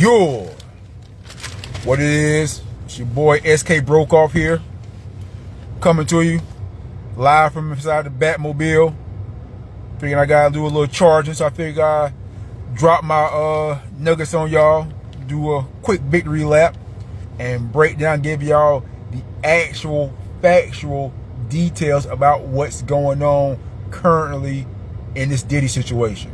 Yo, what it is, it's your boy SK BROKAW here, coming to you live from inside the Batmobile. Figuring I gotta do a little charging, so I figured I drop my nuggets on y'all, do a quick victory lap, and break down, give y'all the actual factual details about what's going on currently in this Diddy situation.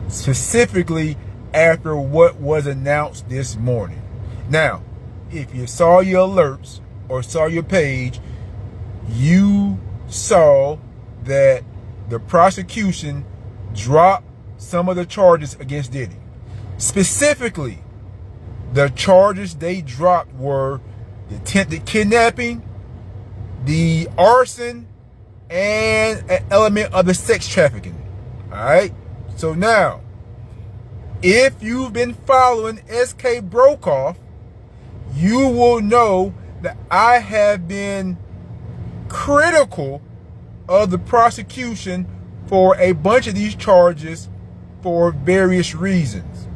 Specifically after what was announced this morning. Now, if you saw your alerts or saw your page, you saw that the prosecution dropped some of the charges against Diddy. Specifically, the charges they dropped were the attempted kidnapping, the arson, and an element of the sex trafficking. Alright? So now, if you've been following SK BROKAW, you will know that I have been critical of the prosecution for a bunch of these charges for various reasons.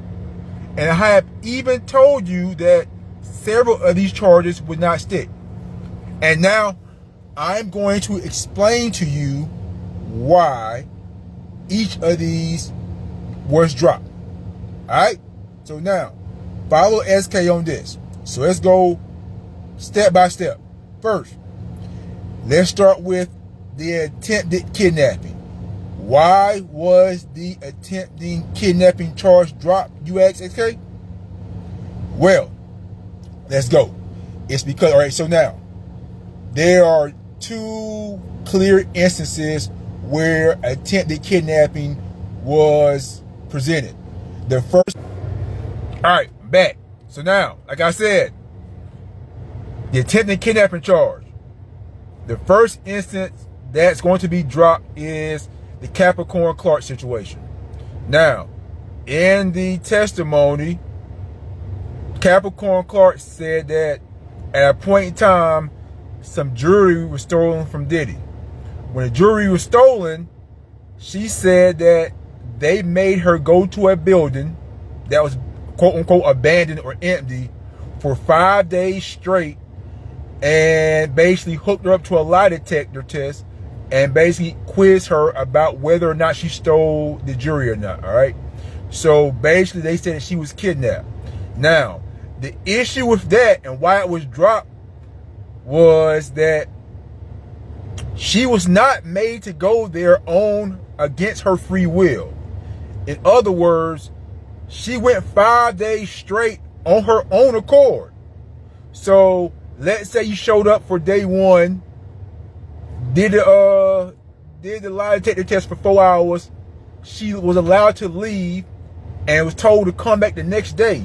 And I have even told you that several of these charges would not stick. And now I'm going to explain to you why each of these was dropped. Alright? So now, follow SK on this. So let's go step by step. First, let's start with the attempted kidnapping. Why was the attempted kidnapping charge dropped, you ask SK? Well, let's go. It's because, alright, so now, there are two clear instances where attempted kidnapping was presented. The first, alright, back. So now, like I said, the attempted kidnapping charge. The first instance that's going to be dropped is the Capricorn Clark situation. Now, in the testimony, Capricorn Clark said that at a point in time, some jewelry was stolen from Diddy. When the jewelry was stolen, she said that they made her go to a building that was quote unquote abandoned or empty for 5 days straight and basically hooked her up to a lie detector test and basically quizzed her about whether or not she stole the jewelry or not. All right. So basically they said that she was kidnapped. Now, the issue with that and why it was dropped was that she was not made to go there on against her free will. In other words, she went 5 days straight on her own accord. So let's say you showed up for day one, did the lie detector test for 4 hours. She was allowed to leave and was told to come back the next day.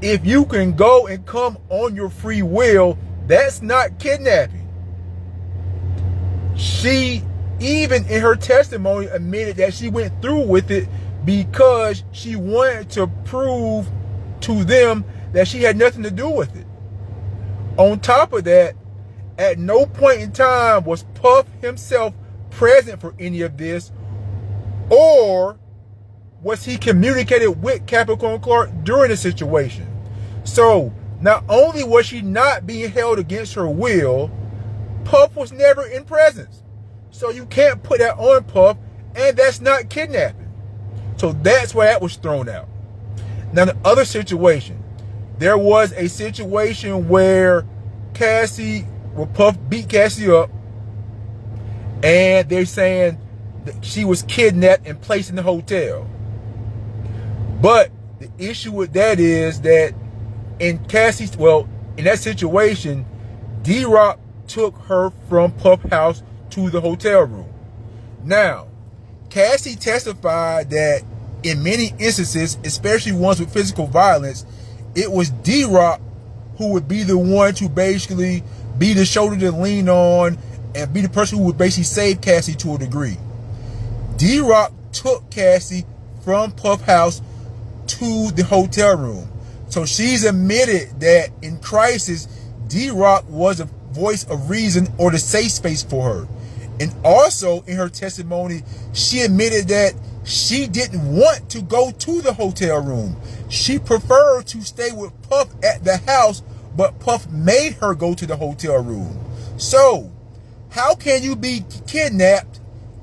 If you can go and come on your free will, that's not kidnapping. She, even in her testimony, admitted that she went through with it because she wanted to prove to them that she had nothing to do with it. On top of that, at no point in time was Puff himself present for any of this, or was he communicated with Capricorn Clark during the situation. So, not only was she not being held against her will, Puff was never in presence. So you can't put that on Puff, and that's not kidnapping. So that's why that was thrown out. Now the other situation, there was a situation where Puff beat Cassie up, and they're saying that she was kidnapped and placed in the hotel. But the issue with that is that in that situation, D-Rock took her from Puff house to the hotel room. Now, Cassie testified that in many instances, especially ones with physical violence, it was D-Rock who would be the one to basically be the shoulder to lean on and be the person who would basically save Cassie to a degree. D-Rock took Cassie from Puff house to the hotel room. So she's admitted that in crisis, D-Rock was a voice of reason or the safe space for her. And also in her testimony, she admitted that she didn't want to go to the hotel room. She preferred to stay with Puff at the house, but Puff made her go to the hotel room. So, how can you be kidnapped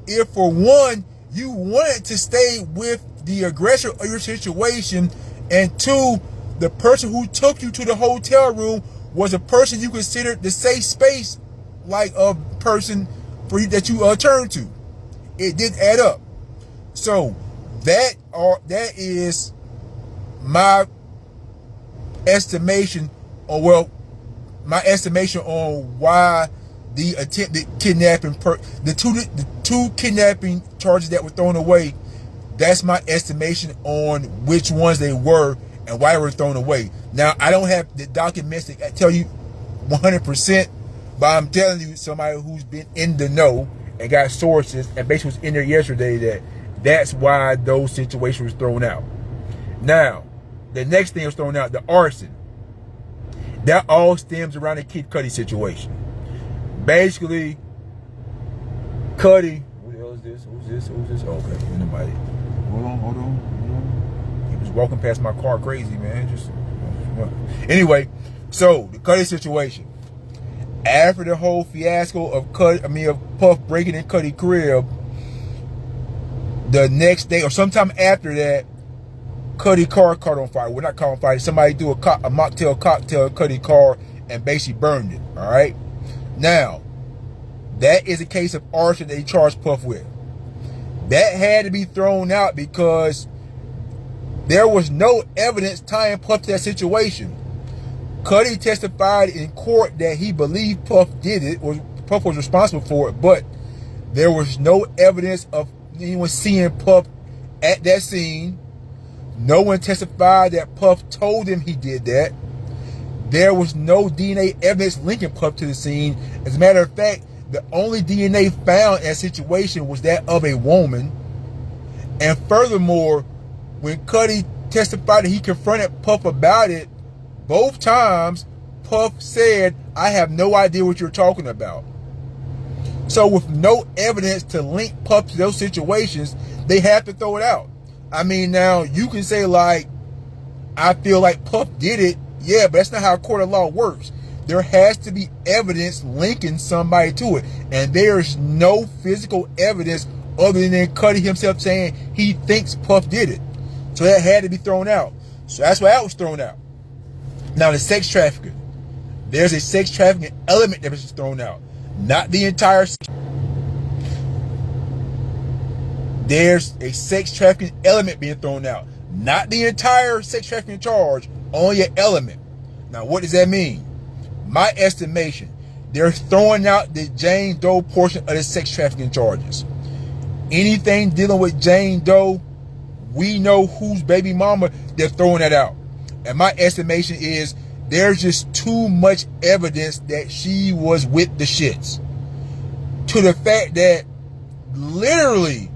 if, for one, you wanted to stay with the aggressor of your situation, and two, the person who took you to the hotel room was a person you considered the safe space, like a person for you that you turn to? It didn't add up. So that is my estimation, or my estimation on why the attempted kidnapping, the two kidnapping charges that were thrown away. That's my estimation on which ones they were and why they were thrown away. Now, I don't have the documents that tell you 100%, but I'm telling you, somebody who's been in the know and got sources and basically was in there yesterday, that's why those situations were thrown out. Now, the next thing was thrown out, the arson. That all stems around the Kid Cudi situation. Basically, Cudi, who the hell is this? Who's this? Okay, nobody. Hold on. He was walking past my car crazy, man. Anyway, so the Cudi situation. After the whole fiasco of Puff breaking in Cudi crib, the next day or sometime after that, Cudi car caught on fire. Well, not caught on fire. Somebody threw a mocktail cocktail at Cudi car and basically burned it. All right. Now, that is a case of arson they charged Puff with. That had to be thrown out because there was no evidence tying Puff to that situation. Cudi testified in court that he believed Puff did it, or Puff was responsible for it, but there was no evidence of anyone seeing Puff at that scene. No one testified that Puff told him he did that. There was no DNA evidence linking Puff to the scene. As a matter of fact, the only DNA found in that situation was that of a woman. And furthermore, when Cudi testified that he confronted Puff about it, both times Puff said, "I have no idea what you're talking about." So with no evidence to link Puff to those situations, they have to throw it out. I mean, now you can say, like, I feel like Puff did it. Yeah, but that's not how a court of law works. There has to be evidence linking somebody to it. And there's no physical evidence other than Cudi himself saying he thinks Puff did it. So that had to be thrown out. So that's why that was thrown out. Now, the sex trafficking. There's a sex trafficking element that was thrown out. Not the entire. There's a sex trafficking element being thrown out. Not the entire sex trafficking charge, only an element. Now, what does that mean? My estimation, they're throwing out the Jane Doe portion of the sex trafficking charges. Anything dealing with Jane Doe, we know whose baby mama, they're throwing that out. And my estimation is there's just too much evidence that she was with the shits. To the fact that literally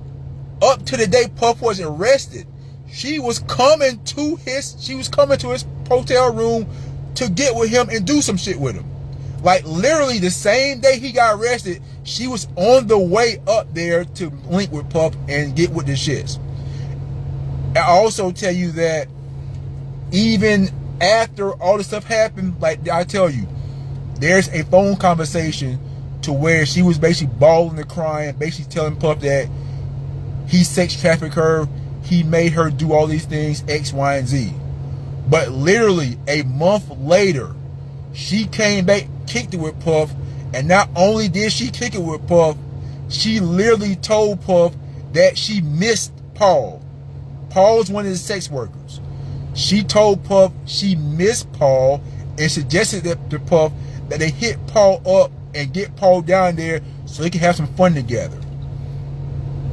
up to the day Puff was arrested, she was coming to his hotel room to get with him and do some shit with him. Like literally the same day he got arrested, she was on the way up there to link with Puff and get with the shits. I also tell you that even after all this stuff happened, like I tell you, there's a phone conversation to where she was basically bawling and crying, basically telling Puff that he sex trafficked her, he made her do all these things, X, Y, and Z. But literally a month later, she came back, kicked it with Puff, and not only did she kick it with Puff, she literally told Puff that she missed Paul. Paul's one of the sex workers. She told Puff she missed Paul and suggested that to Puff that they hit Paul up and get Paul down there so they can have some fun together.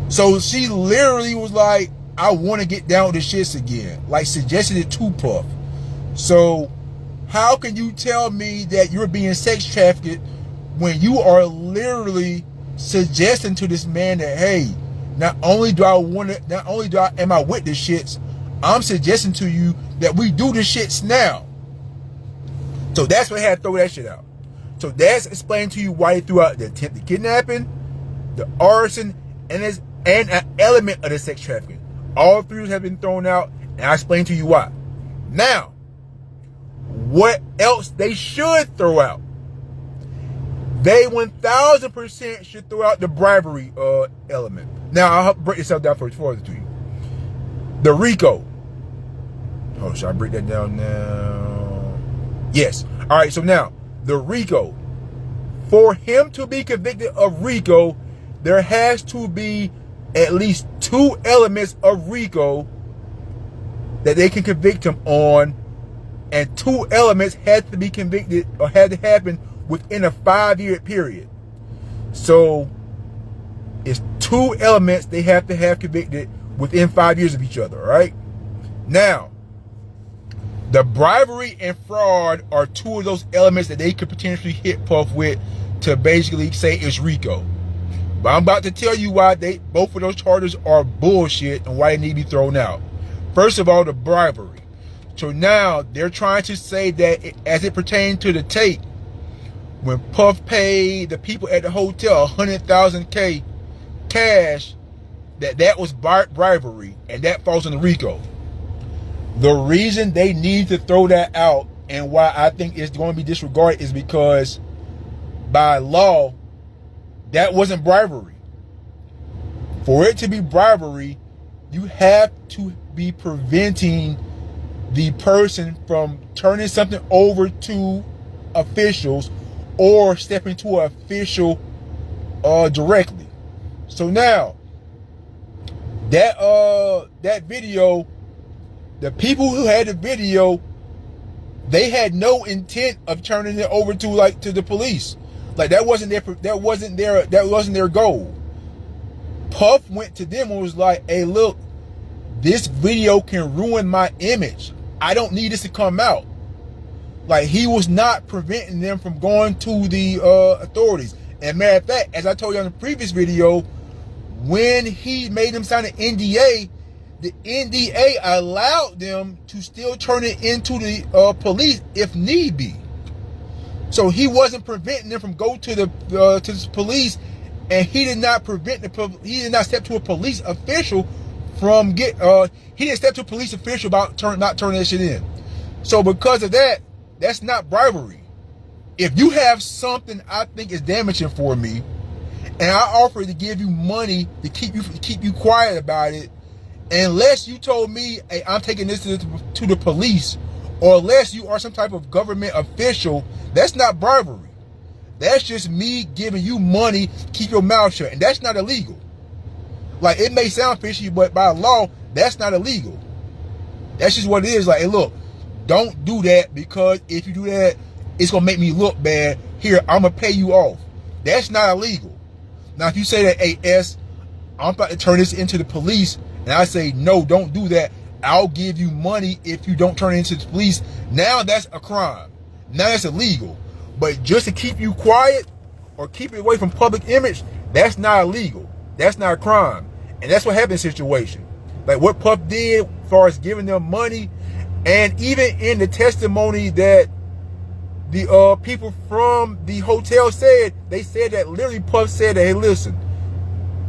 So she literally was like, I want to get down with the shits again. Like suggested it to Puff. So how can you tell me that you're being sex trafficked when you are literally suggesting to this man that, hey, not only am I with the shits, I'm suggesting to you that we do the shits now. So that's why I had to throw that shit out. So that's explaining to you why they threw out the attempted kidnapping the arson, and an element of the sex trafficking. All three have been thrown out, and I explain to you why. Now, what else they should throw out? They 1000% should throw out the bribery element. Now, I'll break this out down further to you. The RICO. Oh, should I break that down now? Yes. All right, so now, the RICO. For him to be convicted of RICO, there has to be at least 2 elements of RICO that they can convict him on, and 2 elements had to be convicted or had to happen within a 5-year period. So it's 2 elements they have to have convicted within 5 years of each other, right? Now, the bribery and fraud are 2 of those elements that they could potentially hit Puff with to basically say it's RICO. But I'm about to tell you why both of those charges are bullshit and why they need to be thrown out. First of all, the bribery. So now they're trying to say that as it pertains to the tape, when Puff paid the people at the hotel $100,000 cash, that was bribery, and that falls under RICO. The reason they need to throw that out and why I think it's going to be disregarded is because by law, that wasn't bribery. For it to be bribery, you have to be preventing the person from turning something over to officials or stepping to an official directly. So now, that video, the people who had the video, they had no intent of turning it over to the police. Like that wasn't their goal. Puff went to them and was like, "Hey, look, this video can ruin my image. I don't need this to come out." Like he was not preventing them from going to the authorities. And matter of fact, as I told you on the previous video, when he made them sign an NDA, the NDA allowed them to still turn it into the police if need be. So he wasn't preventing them from going to the police, and he did not step to a police official from he didn't step to a police official about not turning that shit in. So because of that, that's not bribery. If you have something I think is damaging for me, and I offer to give you money to keep you quiet about it, unless you told me, "Hey, I'm taking this to the police," or unless you are some type of government official, that's not bribery. That's just me giving you money to keep your mouth shut, and that's not illegal. Like, it may sound fishy, but by law, that's not illegal. That's just what it is. Like, hey, look, don't do that, because if you do that, it's gonna make me look bad. Here, I'm gonna pay you off. That's not illegal. Now, if you say that, "Hey, S, I'm about to turn this into the police," and I say, "No, don't do that. I'll give you money if you don't turn it into the police," now that's a crime. Now that's illegal. But just to keep you quiet or keep it away from public image, that's not illegal. That's not a crime. And that's what happened in the situation. Like what Puff did as far as giving them money, and even in the testimony that the people from the hotel said, they said that literally Puff said that, "Hey, listen,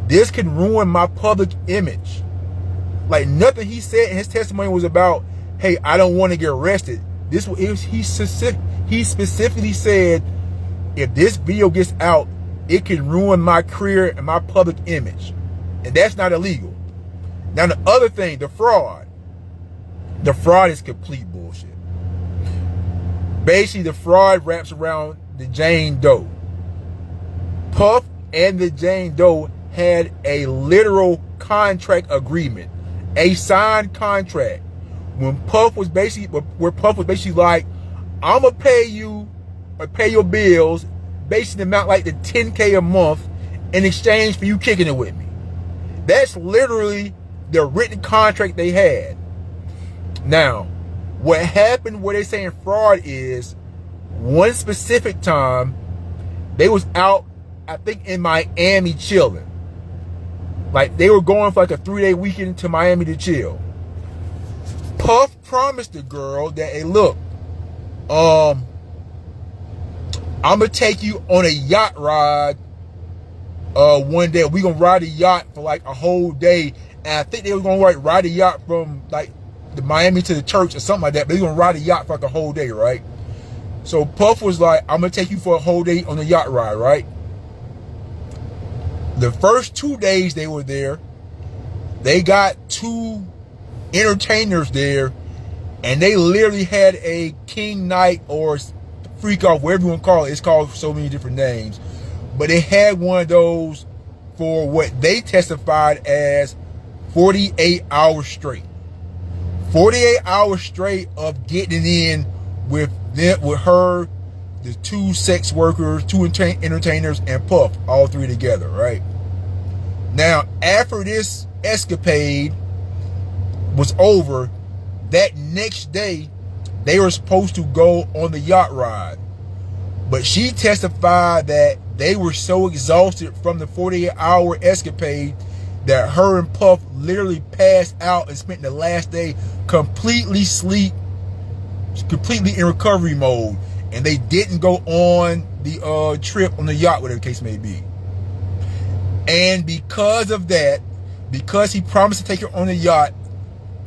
this can ruin my public image." Like nothing he said in his testimony was about, "Hey, I don't want to get arrested." He specifically said, "If this video gets out, it can ruin my career and my public image." And that's not illegal. Now the other thing, the fraud. The fraud is complete bullshit. Basically, the fraud wraps around the Jane Doe. Puff and the Jane Doe had a literal contract agreement, a signed where Puff was basically like, "I'm gonna pay you or pay your bills, basically amount like the $10K a month in exchange for you kicking it with me." That's literally the written contract they had. Now, what happened where they saying fraud is, one specific time, they was out, I think in Miami chilling. Like they were going for like a 3-day weekend to Miami to chill. Puff promised the girl that, "Hey, look, I'm gonna take you on a yacht ride one day we gonna ride a yacht for like a whole day, and I think they were gonna ride a yacht from like the Miami to the church or something like that. But they gonna ride a yacht for like a whole day, right? So Puff was like, I'm gonna take you for a whole day on the yacht ride, right? The first 2 days they were there, they got 2 entertainers there, and they literally had a king night or freak off, whatever you want to call it. It's called so many different names. But they had one of those for what they testified as 48 hours straight. 48 hours straight of getting in with them, with her, the 2 sex workers, 2 entertainers, and Puff, all 3 together, right? Now, after this escapade was over, that next day, they were supposed to go on the yacht ride. But she testified that they were so exhausted from the 48-hour escapade that her and Puff literally passed out and spent the last day completely in recovery mode. And they didn't go on the trip on the yacht, whatever the case may be. And because of that, because he promised to take her on the yacht,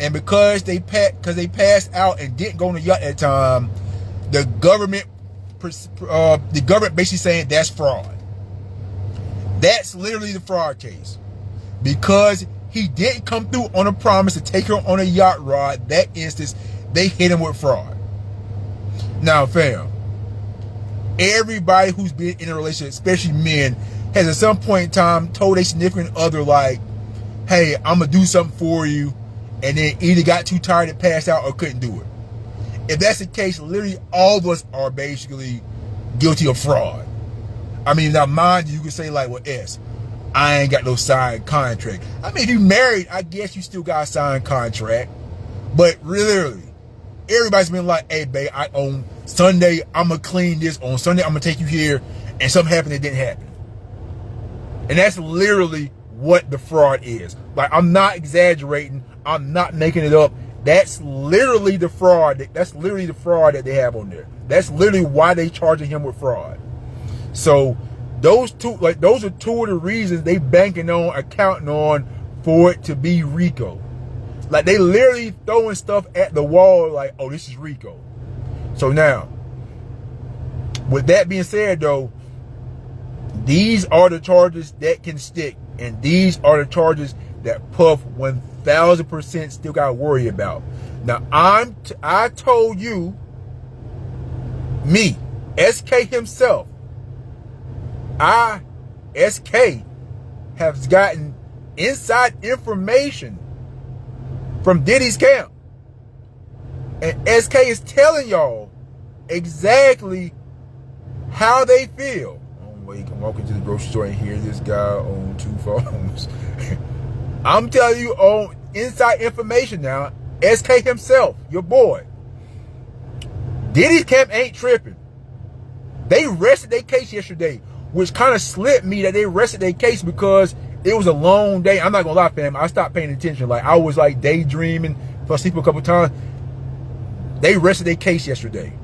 and because they passed out and didn't go on the yacht at the time, the government basically saying that's fraud. That's literally the fraud case. Because he didn't come through on a promise to take her on a yacht ride, that instance, they hit him with fraud. Now, fam, everybody who's been in a relationship, especially men, has at some point in time told a significant other, like, hey, I'm going to do something for you, and then either got too tired and passed out or couldn't do it. If that's the case, literally all of us are basically guilty of fraud. I mean, now mind you, can say like, well, I ain't got no signed contract. I mean, if you married, I guess you still got a signed contract. But literally, everybody's been like, hey, babe, on Sunday, I'm going to clean this. On Sunday, I'm going to take you here. And something happened that didn't happen. And that's literally what the fraud is. Like, I'm not exaggerating. I'm not making it up. That's literally the fraud. That's literally the fraud that they have on there. That's literally why they charging him with fraud. So those are 2 of the reasons they banking on, accounting on for it to be RICO. Like, they literally throwing stuff at the wall like, oh, this is RICO. So now, with that being said though, these are the charges that can stick, and these are the charges that Puff 1000% still got to worry about. Now, I told you, me, SK himself, SK has gotten inside information from Diddy's camp, and SK is telling y'all exactly how they feel. You can walk into the grocery store and hear this guy on 2 phones. I'm telling you on inside information now. SK himself, your boy, Diddy's camp ain't tripping. They rested their case yesterday, which kind of slipped me that they rested their case because it was a long day. I'm not gonna lie, fam. I stopped paying attention. Like, I was like daydreaming, fell asleep a couple times. They rested their case yesterday.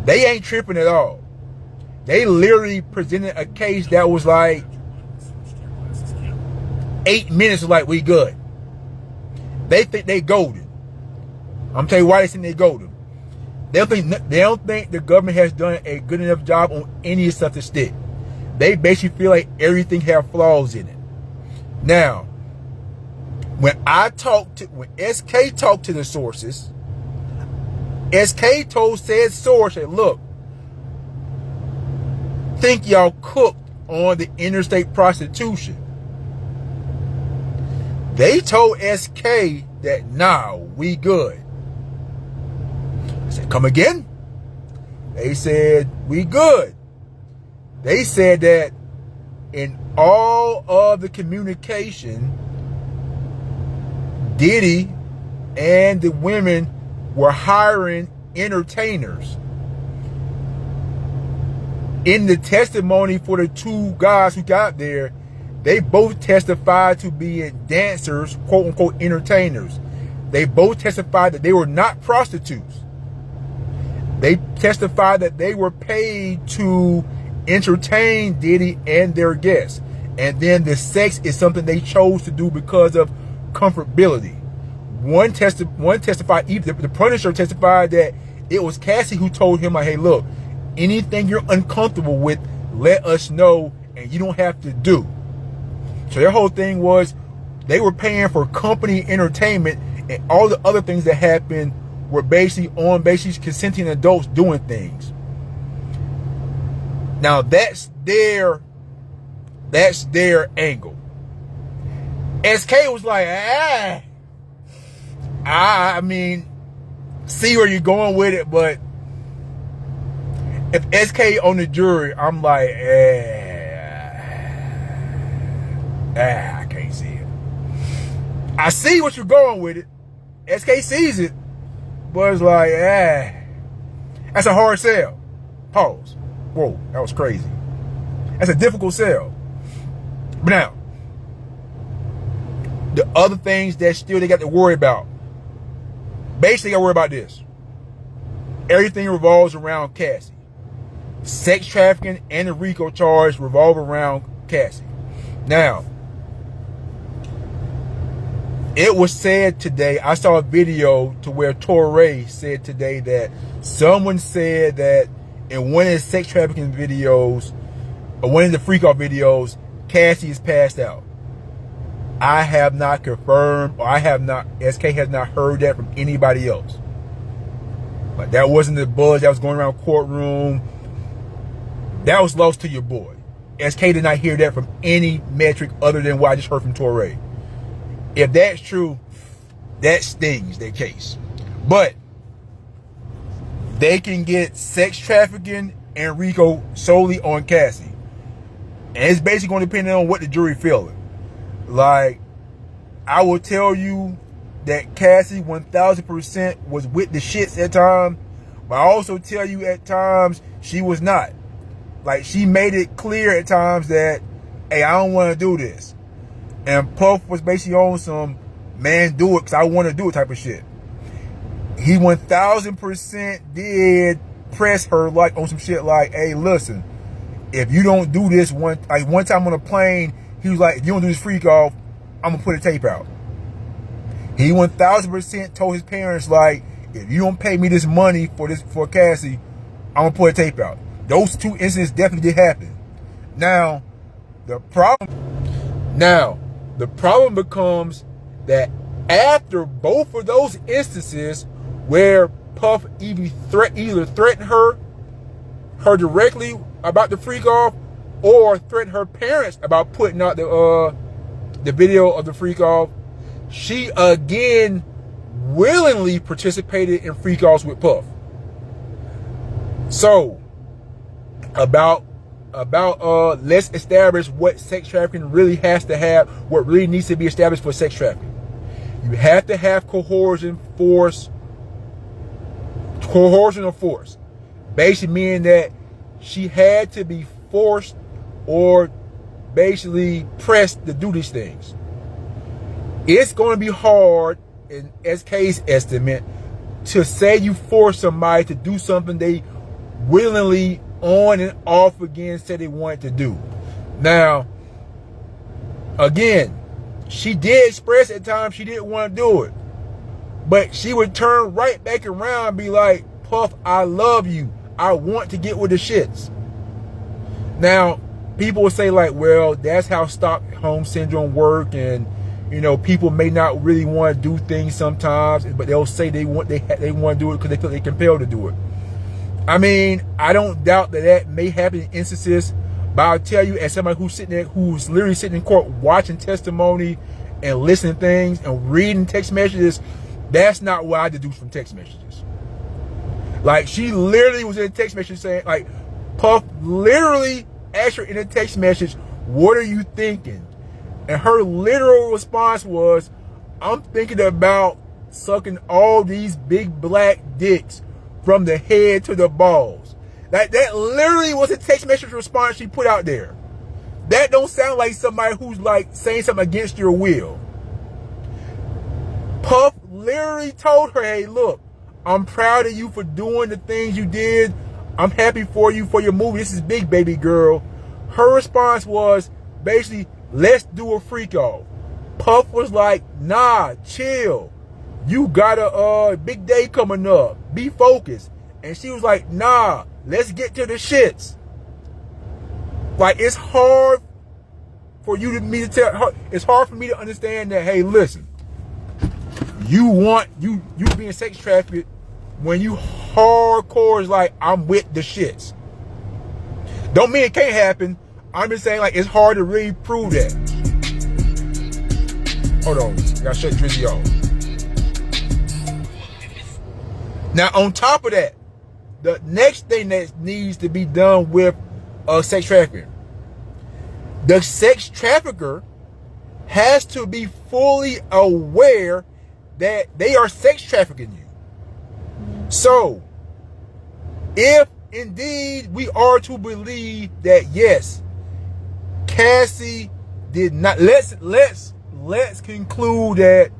They ain't tripping at all. They literally presented a case that was like 8 minutes of like, we good. They think they golden. I'm telling you why they think they golden. They don't think the government has done a good enough job on any stuff to stick. They basically feel like everything has flaws in it. Now, when SK talked to the sources, SK told said source, hey, look, think y'all cooked on the interstate prostitution. They told SK that, nah, we good. I said, come again? They said, we good. They said that in all of the communication, Diddy and the women were hiring entertainers. In the testimony for the 2 guys who got there, they both testified to being dancers, quote unquote entertainers. They both testified that they were not prostitutes. They testified that they were paid to entertain Diddy and their guests. And then the sex is something they chose to do because of comfortability. One testified, the Punisher testified that it was Cassie who told him, like, hey, look, anything you're uncomfortable with, let us know, and you don't have to do. So their whole thing was they were paying for company entertainment, and all the other things that happened were basically consenting adults doing things. Now that's their angle. SK was like, I mean, see where you're going with it, but if SK on the jury, I'm like, I can't see it. I see what you're going with it. SK sees it, but it's like, that's a hard sell. Pause. Whoa, that was crazy. That's a difficult sell. But now, the other things that still they got to worry about. Basically, they got to worry about this. Everything revolves around Cassie. Sex trafficking and the RICO charge revolve around Cassie. Now, it was said today, I saw a video to where Torre said today that someone said that in one of the sex trafficking videos, or one of the freak off videos, Cassie is passed out. I have not confirmed, or SK has not heard that from anybody else. Like, that wasn't the buzz that was going around courtroom. That was lost to your boy. SK did not hear that from any metric other than what I just heard from Torre. If that's true, that stings their case. But they can get sex trafficking and RICO solely on Cassie. And it's basically going to depend on what the jury feeling. Like, I will tell you that Cassie 1000% was with the shits at times, but I also tell you at times she was not. Like, she made it clear at times that, hey, I don't want to do this. And Puff was basically on some, man, do it because I want to do it type of shit. He 1000% did press her like on some shit like, hey, listen, if you don't do this one time on a plane, he was like, if you don't do this freak off, I'm going to put a tape out. He 1000% told his parents, like, if you don't pay me this money for Cassie, I'm going to put a tape out. Those two incidents definitely did happen. Now, the problem becomes that after both of those instances where Puff either threatened her directly about the freak off, or threatened her parents about putting out the video of the freak off, she again willingly participated in freak offs with Puff. So let's establish what sex trafficking really has to have, what really needs to be established for sex trafficking. You have to have coercion or force. Basically meaning that she had to be forced or basically pressed to do these things. It's going to be hard, in SK's estimate, to say you force somebody to do something they willingly on and off again said they wanted to do. Now, again, she did express at times she didn't want to do it, but she would turn right back around and be like, Puff, I love you, I want to get with the shits. Now, people will say like, well, that's how Stockholm Syndrome work, and you know, people may not really want to do things sometimes, but they'll say they want to do it because they feel they're compelled to do it. I mean, I don't doubt that may happen in instances, but I'll tell you, as somebody who's literally sitting in court watching testimony and listening to things and reading text messages, that's not what I deduce from text messages. Like, she literally was in a text message saying, like, Puff literally asked her in a text message, what are you thinking? And her literal response was, I'm thinking about sucking all these big black dicks from the head to the balls. That literally was a text message response she put out there. That don't sound like somebody who's like saying something against your will. Puff literally told her, hey, look, I'm proud of you for doing the things you did. I'm happy for you for your movie. This is big, baby girl. Her response was, basically, let's do a freak off. Puff was like, nah, chill. You got a big day coming up. Be focused. And she was like, nah, let's get to the shits. Like, it's hard for me to tell her. It's hard for me to understand that, hey, listen, you being sex trafficked when you hardcore is like, I'm with the shits. Don't mean it can't happen. I'm just saying, like, it's hard to really prove that. Hold on, gotta shut Drizzy off. Now, on top of that, the next thing that needs to be done with sex trafficking, the sex trafficker has to be fully aware that they are sex trafficking you. So, if indeed we are to believe that, yes, Cassie did not, let's conclude that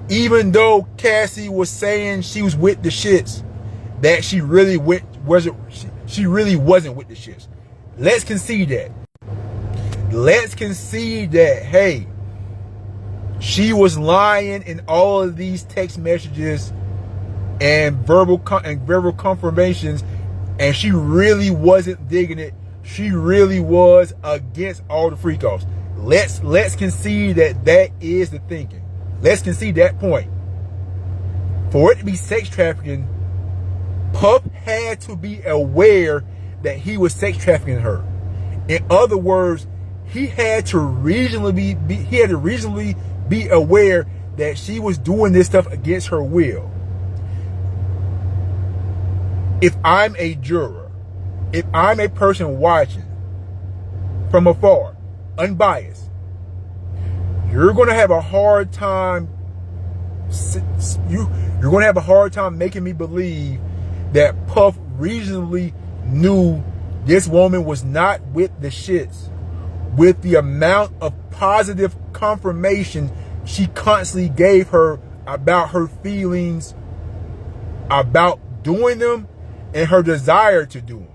even though Cassie was saying she was with the shits, that she really wasn't with the shits. Let's concede that. Let's concede that, hey, she was lying in all of these text messages and verbal confirmations, and she really wasn't digging it. She really was against all the freak offs. Let's concede that is the thinking. Let's concede that point. For it to be sex trafficking, Puff had to be aware that he was sex trafficking her. In other words, he had to reasonably be aware that she was doing this stuff against her will. If I'm a juror, if I'm a person watching from afar, unbiased, you're going to have a hard time. You're going to have a hard time making me believe that Puff reasonably knew this woman was not with the shits, with the amount of positive confirmation she constantly gave her about her feelings about doing them and her desire to do them.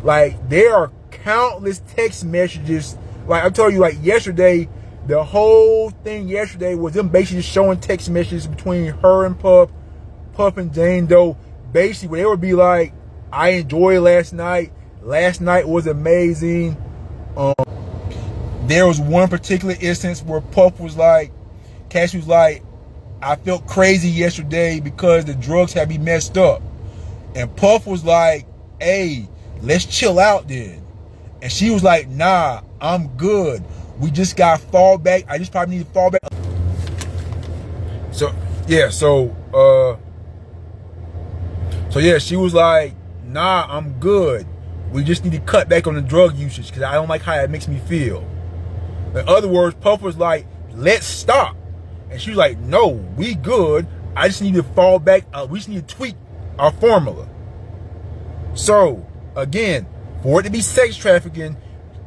Like, there are countless text messages. Like I told you, like yesterday, the whole thing yesterday was them basically showing text messages between her and Puff and Jane Doe, basically where they would be like, I enjoyed last night. Last night was amazing. There was one particular instance where Puff was like, Cassie was like, I felt crazy yesterday because the drugs had me messed up. And Puff was like, hey, let's chill out then. And she was like, nah, I'm good. We just got to fall back. I just probably need to fall back. So yeah, she was like, nah, I'm good. We just need to cut back on the drug usage because I don't like how it makes me feel. In other words, Puff was like, let's stop. And she was like, no, we good. I just need to fall back. We just need to tweak our formula. So, again, for it to be sex trafficking,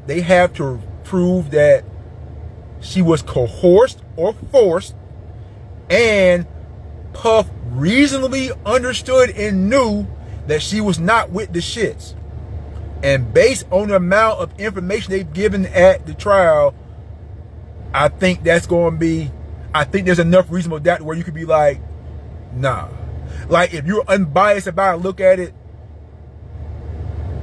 they have to prove that she was coerced or forced, and Puff reasonably understood and knew that she was not with the shits. And based on the amount of information they've given at the trial, I think there's enough reasonable doubt where you could be like, nah. Like, if you're unbiased about it, look at it,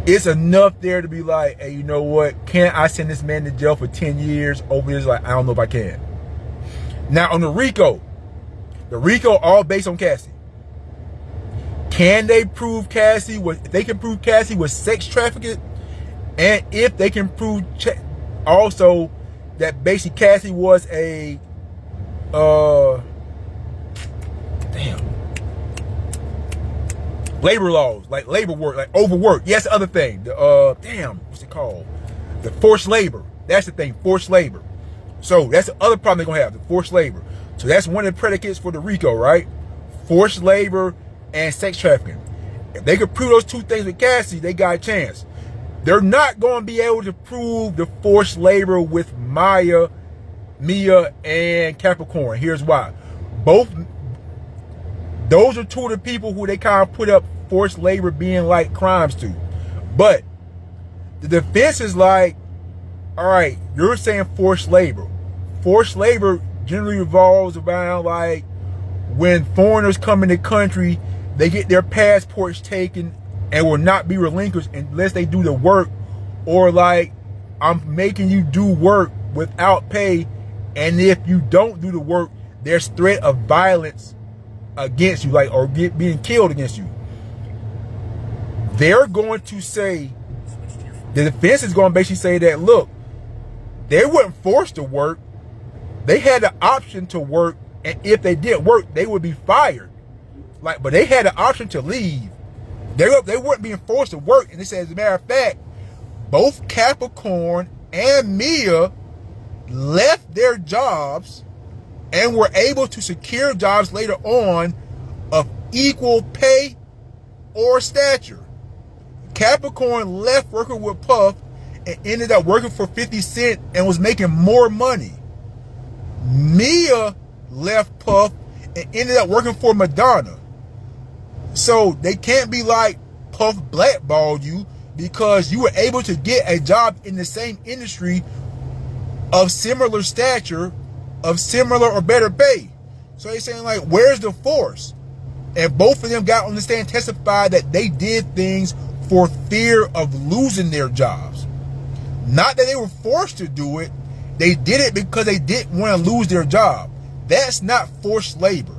it's enough there to be like, hey, you know what? Can't I send this man to jail for 10 years over this? Like, I don't know if I can. Now, on the RICO all based on Cassie. Can they prove Cassie was, if they can prove Cassie was sex trafficked, and if they can prove also that basically Cassie was a, labor laws, like labor work, like overwork. Yes, the other thing, the what's it called? The forced labor. That's the thing, forced labor. So that's the other problem they're gonna have, the forced labor. So that's one of the predicates for the RICO, right? Forced labor and sex trafficking. If they could prove those two things with Cassie, they got a chance. They're not going to be able to prove the forced labor with Mia, and Capricorn. Here's why. Those are two of the people who they kind of put up forced labor being like crimes to. But the defense is like, all right, you're saying forced labor. Forced labor generally revolves around like when foreigners come in the country, they get their passports taken and will not be relinquished unless they do the work, or like I'm making you do work without pay, and if you don't do the work, there's threat of violence against you, like, or being killed against you. They're going to say, the defense is going to basically say that, look, they weren't forced to work. They had the option to work, and if they didn't work, they would be fired. Like, but they had the option to leave. They weren't being forced to work. And they said, as a matter of fact, both Capricorn and Mia left their jobs and were able to secure jobs later on of equal pay or stature. Capricorn left working with Puff and ended up working for 50 Cent and was making more money. Mia left Puff and ended up working for Madonna. So they can't be like, Puff blackballed you because you were able to get a job in the same industry of similar stature, of similar or better pay. So they're saying, like, where's the force? And both of them got on the stand, testified that they did things for fear of losing their jobs. Not that they were forced to do it. They did it because they didn't want to lose their job. That's not forced labor.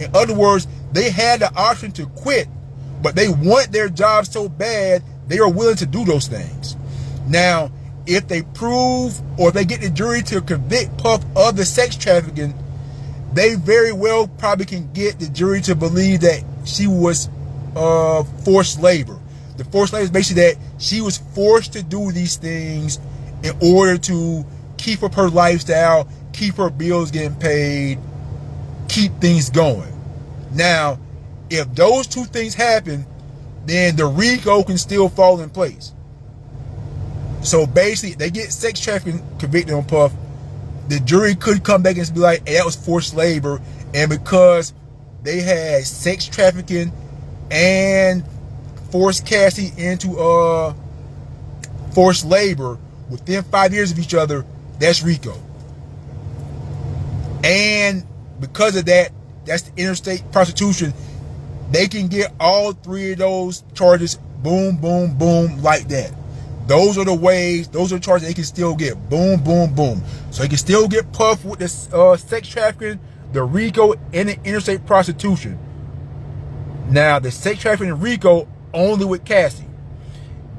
In other words, they had the option to quit, but they want their job so bad, they are willing to do those things. Now, if they prove, or if they get the jury to convict Puff of the sex trafficking, they very well probably can get the jury to believe that she was forced labor. The forced labor is basically that she was forced to do these things in order to keep up her lifestyle, keep her bills getting paid, keep things going. Now, if those two things happen, then the RICO can still fall in place. So basically, they get sex trafficking convicted on Puff, the jury could come back and be like, hey, that was forced labor. And because they had sex trafficking and forced Cassie into forced labor within 5 years of each other, that's RICO. And because of that, that's the interstate prostitution. They can get all three of those charges, boom, boom, boom, like that. Those are the ways, those are the charges they can still get. Boom, boom, boom. So they can still get Puff with the sex trafficking, the RICO, and the interstate prostitution. Now, the sex trafficking and RICO only with Cassie.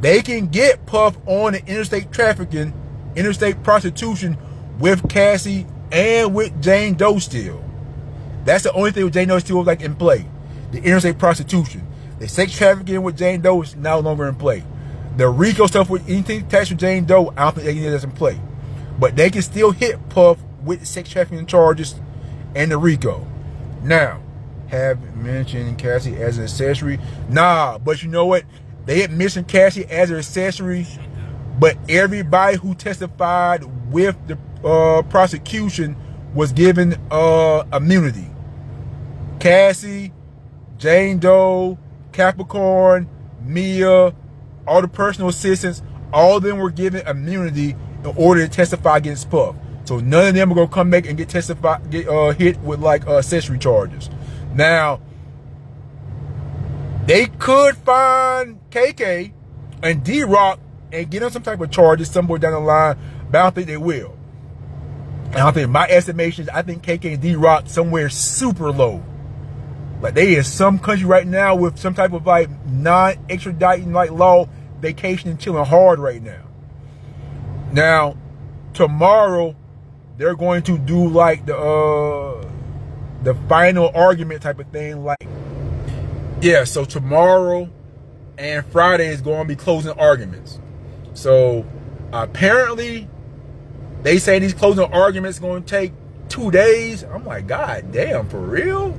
They can get Puff on the interstate trafficking, interstate prostitution with Cassie and with Jane Doe still. That's the only thing with Jane Doe still like in play. The interstate prostitution. The sex trafficking with Jane Doe is no longer in play. The RICO stuff with anything attached with Jane Doe, I don't think any of that's in play. But they can still hit Puff with the sex trafficking charges and the RICO. Now, have mentioned Cassie as an accessory. Nah, but you know what? They had mentioned Cassie as an accessory, but everybody who testified with the prosecution was given immunity. Cassie, Jane Doe, Capricorn, Mia, all the personal assistants, all of them were given immunity in order to testify against Puff. So none of them are gonna come back and get hit with like accessory charges. Now, they could find KK and D-Rock and get them some type of charges somewhere down the line, but I don't think they will. And I don't think, my estimations, I think KK and D-Rock somewhere super low. Like they in some country right now with some type of like non-extraditing like law, vacationing, chilling hard right now. Now, tomorrow they're going to do like the final argument type of thing. Like, yeah, so tomorrow and Friday is going to be closing arguments. So apparently they say these closing arguments are going to take 2 days. I'm like, God damn, for real?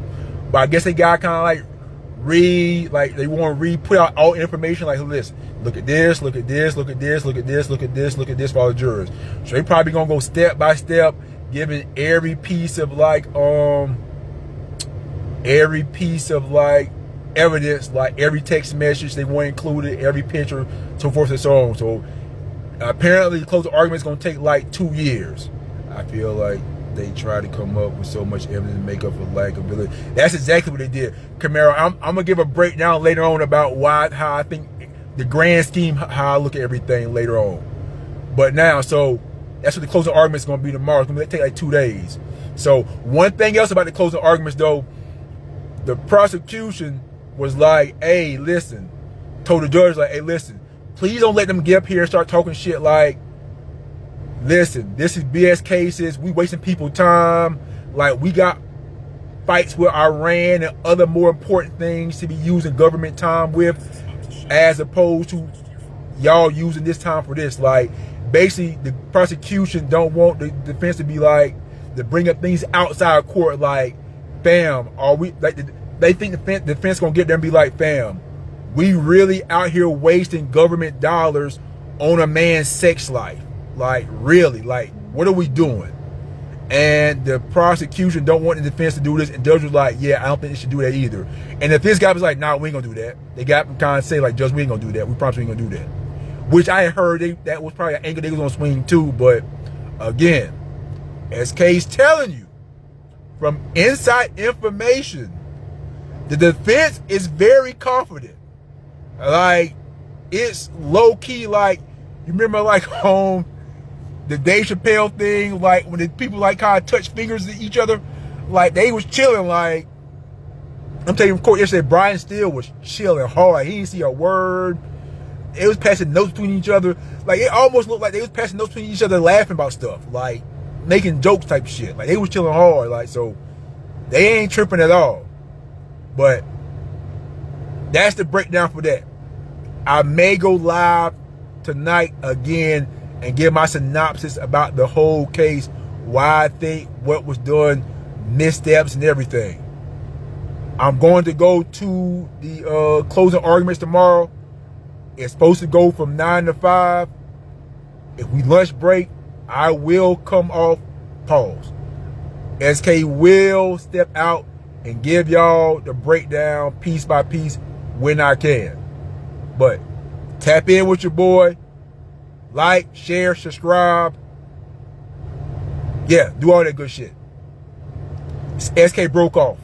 But I guess they got kind of like they want to put out all information like, listen, look at this, look at this, look at this, look at this, look at this, look at this for all the jurors. So they probably gonna go step by step, giving every piece of like evidence, like every text message they want included, every picture, so forth and so on. So Apparently, the closing argument is going to take like 2 years. I feel like they try to come up with so much evidence to make up for lack of ability. That's exactly what they did. Camaro, I'm going to give a breakdown later on about how I think the grand scheme, how I look at everything later on. But now, so that's what the closing argument is going to be tomorrow. It's going to take like 2 days. So one thing else about the closing arguments, though, the prosecution was like, hey, listen, told the judge, like, hey, listen, please don't let them get up here and start talking shit like, listen, this is BS cases. We wasting people's time. Like, we got fights with Iran and other more important things to be using government time with, as opposed to y'all using this time for this. Like, basically, the prosecution don't want the defense to be like, to bring up things outside court. Like, fam, are we, like, they think the defense gonna get there and be like, fam, we really out here wasting government dollars on a man's sex life. Like, really, like, what are we doing? And the prosecution don't want the defense to do this, and judge was like, yeah, I don't think they should do that either. And if this guy was like, nah, we ain't gonna do that, they got to kind of say, like, judge, we ain't gonna do that, we promise we ain't gonna do that. Which I heard that was probably an angle they was gonna swing too. But again, SK's telling you from inside information, the defense is very confident. Like, it's low key. Like, you remember, like, on the Dave Chappelle thing, like when the people like kind of touch fingers at each other, like they was chilling. Like, I'm telling you, of course, yesterday Brian Steele was chilling hard. He didn't see a word. It was passing notes between each other. Like, it almost looked like they was passing notes between each other, laughing about stuff, like making jokes type shit. Like, they was chilling hard. Like, so they ain't tripping at all. But that's the breakdown for that. I may go live tonight again and give my synopsis about the whole case, why I think what was done, missteps and everything. I'm going to go to the closing arguments tomorrow. It's supposed to go from 9 to 5. If we lunch break, I will come off pause. SK will step out and give y'all the breakdown piece by piece when I can. But tap in with your boy. Like, share, subscribe. Yeah, do all that good shit. It's SK broke off.